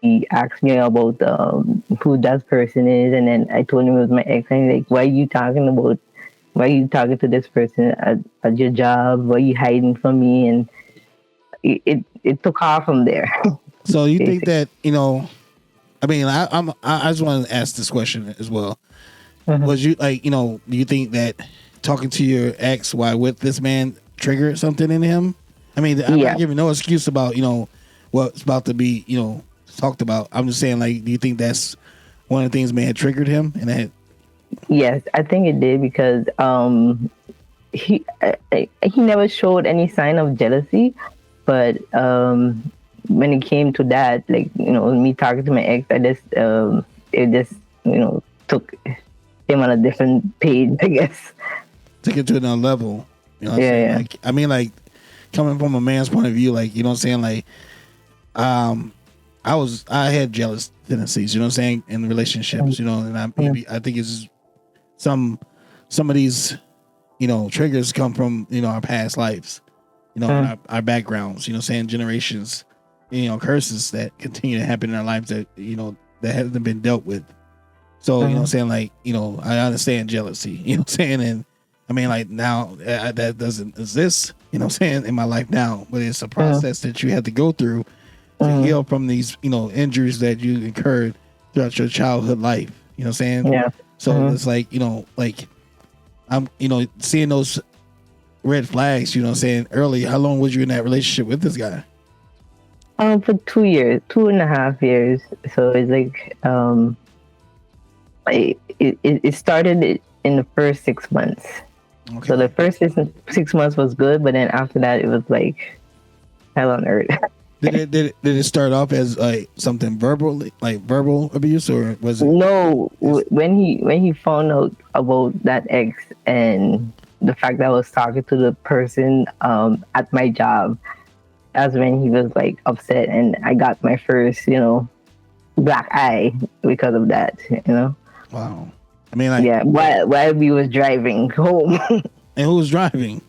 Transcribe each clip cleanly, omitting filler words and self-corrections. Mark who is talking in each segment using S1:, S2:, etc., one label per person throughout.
S1: he asked me about who that person is, and then I told him it was my ex. And he's like, "Why are you talking about? Why are you talking to this person at your job? Why are you hiding from me?" And it took off from there.
S2: So you think
S1: Basically.
S2: that I mean, I just want to ask this question as well.
S1: Mhm.
S2: Was you like do you think that talking to your ex while with this man triggered something in him? I mean, I'm not
S1: Yeah.
S2: giving no excuse about what's about to be talked about. I'm just saying, like, do you think that's one of the things may have triggered him and that?
S1: Yes, I think it did because he never showed any sign of jealousy, but when it came to that, like me talking to my ex, I just it just took him on a different page, I guess.
S2: Take it to another level. You know what I'm
S1: Yeah,
S2: saying?
S1: yeah.
S2: Like, I mean, like, coming from a man's point of view, like, you know what I'm saying? Like, um, I had jealous tendencies, you know what I'm saying, in relationships, and I think it's some of these, triggers come from, our past lives, and our backgrounds, you know what I'm saying, generations, curses that continue to happen in our lives that, that hasn't been dealt with. So, you know what I'm saying? Like, I understand jealousy, you know what I'm saying? And I mean, like, now that doesn't exist, you know what I'm saying, in my life now, but it's a process that you have to go through to heal from these, injuries that you incurred throughout your childhood life, you know what I'm saying?
S1: Yeah.
S2: So it's like, like I'm, seeing those red flags, you know what I'm saying, early. How long was you in that relationship with this guy?
S1: For 2 years, 2.5 years. So it's like it started in the first 6 months.
S2: Okay.
S1: So the first 6 months was good, but then after that, it was like hell on earth.
S2: Did it start off as like something verbal, like verbal abuse, or was it?
S1: No, when he found out about that ex and the fact that I was talking to the person at my job, that's when he was like upset, and I got my first black eye because of that.
S2: Wow. I mean, like,
S1: Yeah, while we was driving home.
S2: and who was driving?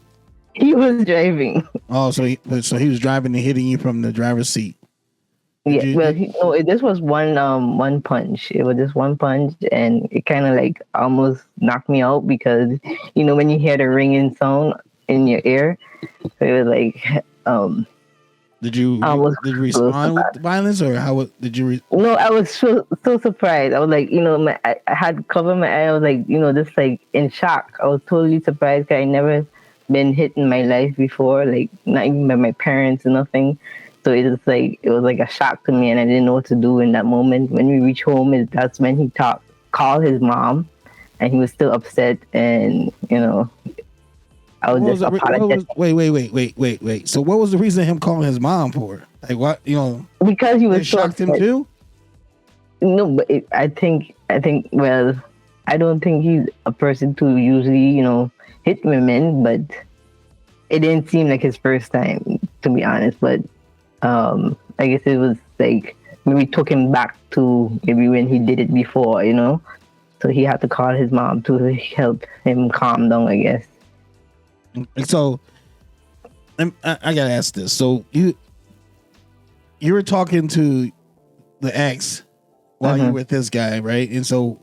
S1: He was driving.
S2: Oh, so he was driving and hitting you from the driver's seat.
S1: Yeah, well, this was one punch. It was just one punch, and it kind of like almost knocked me out because when you hear the ringing sound in your ear, so it was like
S2: Did you respond with violence, or how did you?
S1: No, I was so surprised. I was like, I had covered my eye. I was like, just like in shock. I was totally surprised because I never been hit in my life before, like not even by my parents or nothing. So it was like a shock to me, and I didn't know what to do in that moment. When we reached home, that's when he called his mom, and he was still upset, and I was just apologetic.
S2: Wait. So what was the reason of him calling his mom for? Like, what,
S1: Because he was so
S2: shocked him
S1: upset.
S2: too?
S1: No, but I think. Well, I don't think he's a person to usually hit women, but it didn't seem like his first time, to be honest. But I guess it was like maybe took him back to maybe when he did it before, So he had to call his mom to help him calm down, I guess.
S2: So I gotta ask this. So you were talking to the ex while you were with this guy, right? And so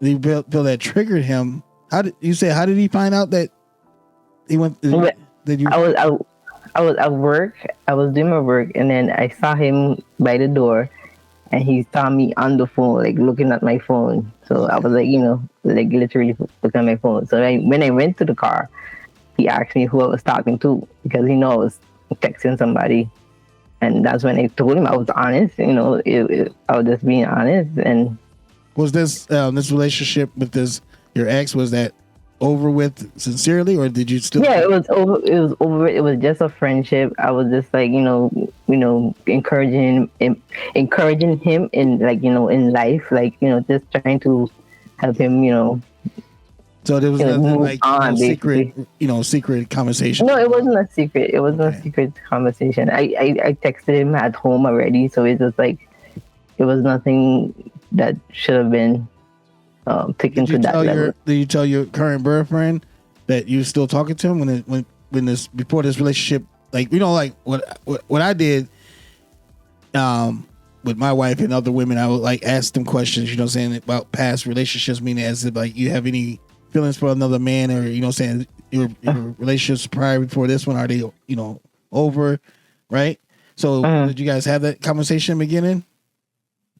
S2: you feel that triggered him. How did he find out that he went? Did you?
S1: I was at work. I was doing my work, and then I saw him by the door, and he saw me on the phone, like looking at my phone. So I was like, like literally looking at my phone. So when I went to the car, he asked me who I was talking to because I was texting somebody, and that's when I told him I was honest. I was just being honest. And
S2: was this relationship with your ex, was that over with sincerely, or did you still?
S1: Yeah, it was over. It was over. It was just a friendship. I was just like encouraging him in like in life, like just trying to help him.
S2: So there was nothing like
S1: secret,
S2: secret conversation.
S1: No, it wasn't a secret. It wasn't a secret conversation. I texted him at home already, so it was like it was nothing that should have been taken to that level.
S2: Did you tell your current boyfriend that you were still talking to him when before this relationship? Like like what I did. with my wife and other women, I would like ask them questions, you know what I'm saying, about past relationships, meaning as if like you have any feelings for another man, or you know what I'm saying, your relationships prior before this one, are they, you know, over, right? So did you guys have that conversation in the beginning?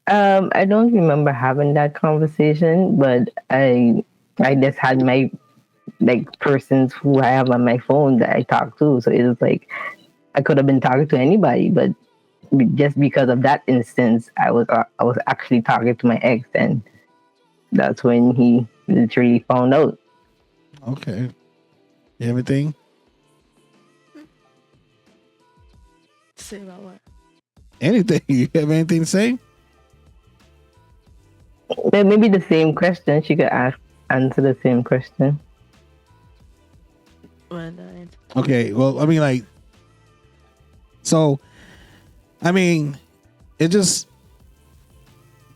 S1: I don't remember having that conversation, but I just had my like persons who I have on my phone that I talk to. So it was like I could have been talking to anybody, but just because of that instance, I was actually talking to my ex, and that's when he literally found out.
S2: Okay. Everything?
S3: Say about what?
S2: Anything? You have anything to say?
S1: Then maybe the same question she could answer the same question.
S2: Okay. Well, I mean, like, so, I mean, it just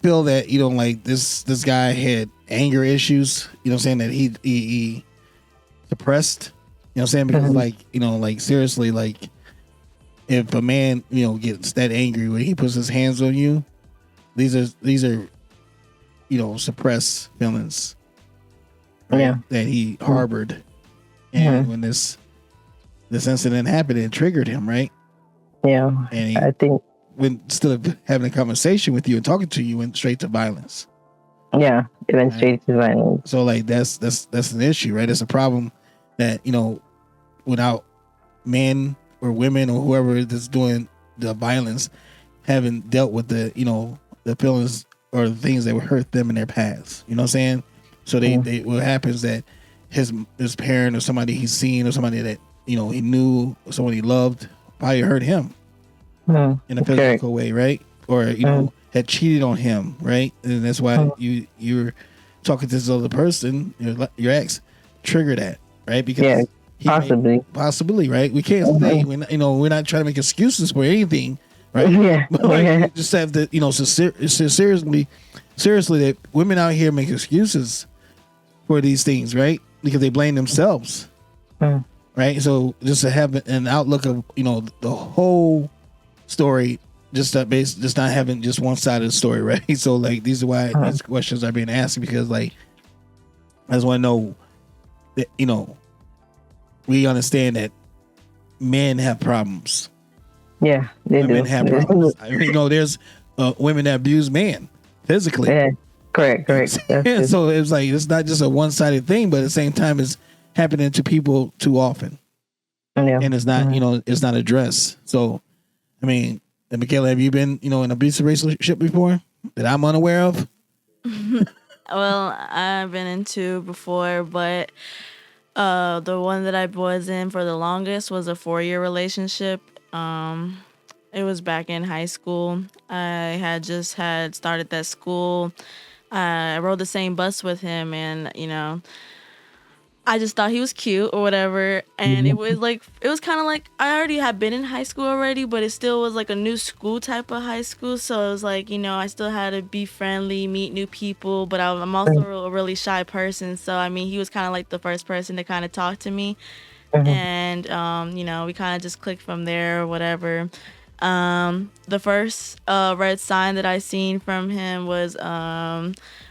S2: feel that, you know, like this guy had anger issues, you know what I'm saying, that he suppressed, you know what I'm saying, because like, you know, like seriously, like if a man, you know, gets that angry when he puts his hands on you, these are you know, suppressed feelings, right, that he harbored. And when this incident happened, it triggered him, right?
S1: Yeah.
S2: And he,
S1: I think
S2: instead of having a conversation with you and talking to you, went straight to violence.
S1: Yeah, it went straight to violence.
S2: So like that's an issue, right? It's a problem that, you know, without men or women or whoever is doing the violence having dealt with the, you know, the feelings or the things that would hurt them in their past. You know what I'm saying? So they what happens that his parent or somebody he's seen or somebody that, you know, he knew or someone he loved probably hurt him in a physical way, right? Or, you know, had cheated on him, right? And that's why you're talking to this other person, your ex, trigger that, right? Because possibly, right? We can't say, you know, we're not trying to make excuses for anything, right? But like, we just have to, you know, seriously that women out here make excuses for these things, right? Because they blame themselves, right? So just to have an outlook of, you know, the whole story, just not having just one side of the story, right? So like these are why these questions are being asked, because like I just want to know that, you know, we understand that men have problems.
S1: Yeah,
S2: women have problems. I mean, you know, there's women that abuse men physically.
S1: Yeah, correct.
S2: So it's like it's not just a one-sided thing, but at the same time, it's happening to people too often, and it's not, you know, it's not addressed. So, I mean, Michaela, have you been, you know, in an abusive relationship before that I'm unaware of?
S3: Well, I've been into before, but the one that I was in for the longest was a 4-year relationship. It was back in high school. I had started that school. I rode the same bus with him, and you know, I just thought he was cute or whatever. And it was kind of like I already had been in high school already, but it still was like a new school type of high school. So it was like, you know, I still had to be friendly, meet new people, but I'm also a really shy person. So, I mean, he was kind of like the first person to kind of talk to me. And, you know, we kind of just clicked from there or whatever. The first red sign that I seen from him was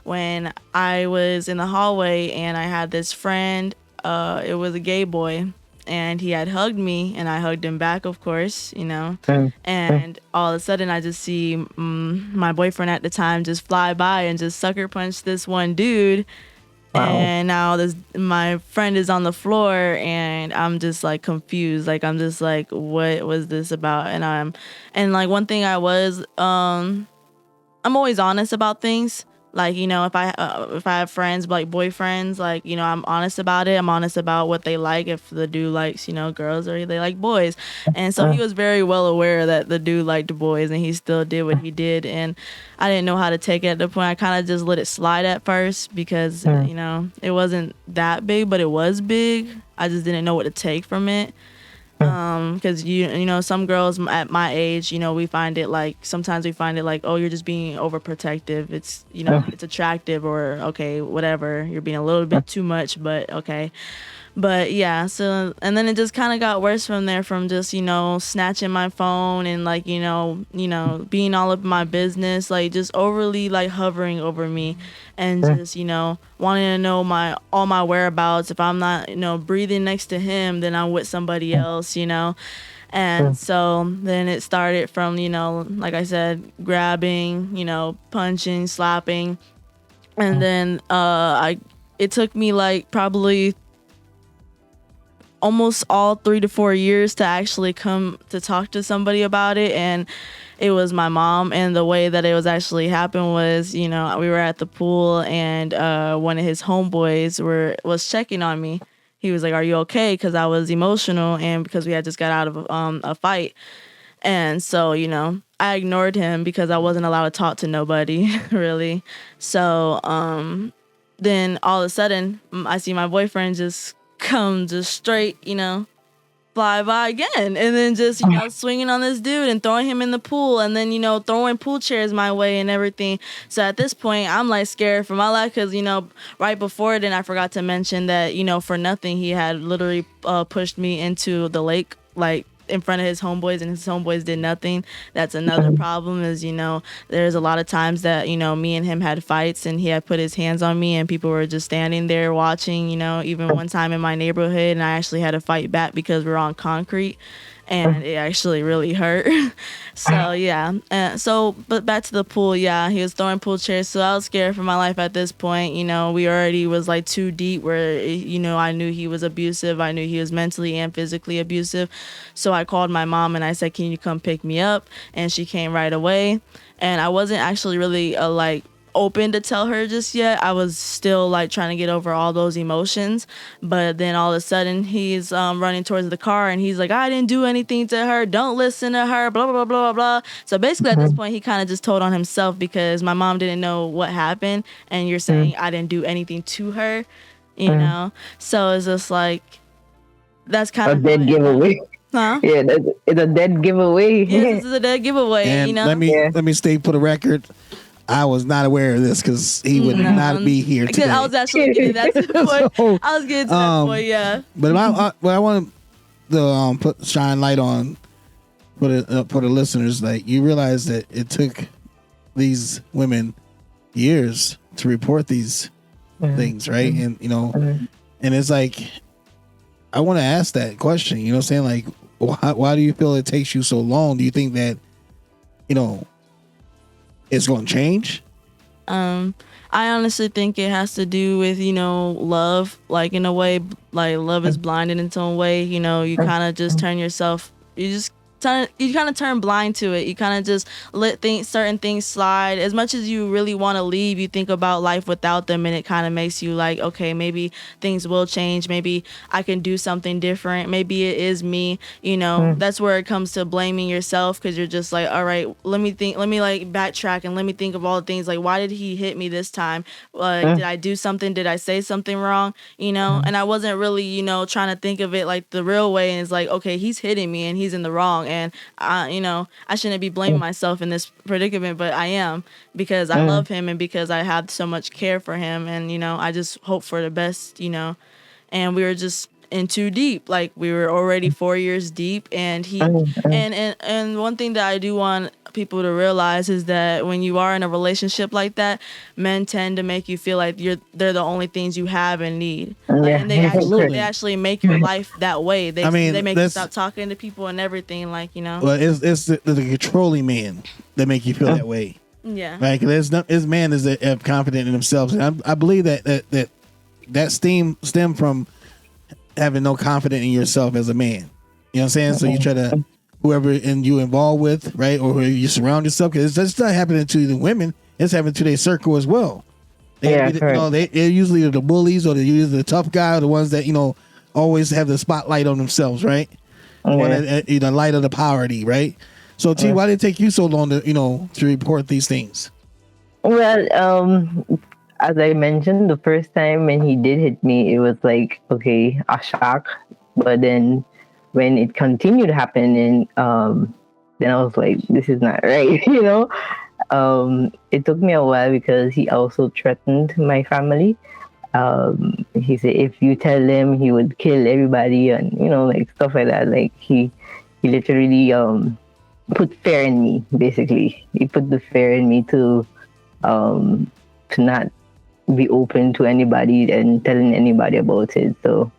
S3: when I was in the hallway and I had this friend. It was a gay boy, and he had hugged me, and I hugged him back, of course, you know. And all of a sudden, I just see my boyfriend at the time just fly by and just sucker punch this one dude. Wow. And now my friend is on the floor, and I'm just like confused. Like I'm just like, what was this about? And like one thing I'm always honest about things. Like, you know, if I have friends, like boyfriends, like, you know, I'm honest about it. I'm honest about what they like. If the dude likes, you know, girls, or they like boys. And so he was very well aware that the dude liked boys, and he still did what he did. And I didn't know how to take it at the point. I kind of just let it slide at first because, you know, it wasn't that big, but it was big. I just didn't know what to take from it. Because you know, some girls at my age, you know, sometimes we find it like, oh, you're just being overprotective. It's, you know, it's attractive, or okay, whatever. You're being a little bit too much, but okay. But yeah, so and then it just kind of got worse from there, from just, snatching my phone and like, being all up in my business, like just overly like hovering over me, and just, wanting to know my all my whereabouts. If I'm not, breathing next to him, then I'm with somebody else. And so then it started from, like I said, grabbing, punching, slapping. And then it took me like probably almost all 3 to 4 years to actually come to talk to somebody about it. And it was my mom. And the way that it was actually happened was, we were at the pool, and one of his homeboys was checking on me. He was like, "Are you okay?" Because I was emotional, and because we had just got out of a fight. And so, I ignored him because I wasn't allowed to talk to nobody, really. So then all of a sudden, I see my boyfriend just come just straight, fly by again. And then just, swinging on this dude and throwing him in the pool, and then, throwing pool chairs my way and everything. So at this point, I'm like scared for my life because, right before then, I forgot to mention that, for nothing, he had literally pushed me into the lake, like in front of his homeboys, and his homeboys did nothing. That's another problem is, there's a lot of times that, me and him had fights, and he had put his hands on me, and people were just standing there watching. Even one time in my neighborhood, and I actually had to fight back because we were on concrete, and it actually really hurt. So yeah, but back to the pool. Yeah, he was throwing pool chairs, so I was scared for my life at this point. We already was like too deep where, I knew he was abusive. I knew he was mentally and physically abusive. So I called my mom and I said, "Can you come pick me up?" And she came right away. And I wasn't actually really like open to tell her just yet. I was still like trying to get over all those emotions. But then all of a sudden he's running towards the car, and he's like, "I didn't do anything to her. Don't listen to her, blah, blah, blah, blah, blah." So basically at this point, he kind of just told on himself because my mom didn't know what happened. And you're saying I didn't do anything to her, So it's just like, that's kind
S1: A
S3: of
S1: dead giveaway.
S3: Huh?
S1: Yeah, it's a dead giveaway.
S3: Yes, this is a dead giveaway.
S2: And let me state for the record, I was not aware of this because he would not be here today.
S3: Because I was actually getting that to the point.
S2: So,
S3: I was getting to that point, yeah.
S2: But I want to shine light on for the listeners. Like, you realize that it took these women years to report these things, right? And and it's like, I want to ask that question. You know what I'm saying? Like, why do you feel it takes you so long? Do you think that it's going to change?
S3: I honestly think it has to do with, love. Like, in a way, like, love is blinded in some way. You kind of just turn yourself, you kind of turn blind to it. You kind of just let certain things slide. As much as you really want to leave, you think about life without them, and it kind of makes you like, okay, maybe things will change. Maybe I can do something different. Maybe it is me. That's where it comes to blaming yourself, because you're just like, all right, let me like backtrack and let me think of all the things. Like, why did he hit me this time? Did I do something? Did I say something wrong? And I wasn't really, trying to think of it like the real way. And it's like, okay, he's hitting me and he's in the wrong. And I shouldn't be blaming myself in this predicament, but I am, because I love him and because I have so much care for him, and I just hope for the best, and we were just in too deep. Like, we were already 4 years deep, and and one thing that I do want people to realize is that when you are in a relationship like that, men tend to make you feel like they're the only things you have and need. And they actually make your life that way. They make you stop talking to people and everything, like,
S2: Well, it's the controlling man that make you feel that way.
S3: Yeah.
S2: Right? Because this man is confident in themselves, and I believe that stem from having no confidence in yourself as a man. You know what I'm saying? So you try to, whoever you involved with, right, or who you surround yourself, because it's not happening to the women; it's happening to their circle as well. They're usually the bullies, or they're usually the tough guy, or the ones that always have the spotlight on themselves, right? Light of the poverty, right? So, T, why did it take you so long to report these things?
S1: Well, as I mentioned, the first time when he did hit me, it was like, okay, a shock. But then when it continued happening, then I was like, this is not right, It took me a while because he also threatened my family. He said if you tell him, he would kill everybody, and like stuff like that. Like he literally put fear in me. Basically, he put the fear in me um to not be open to anybody and telling anybody about it. So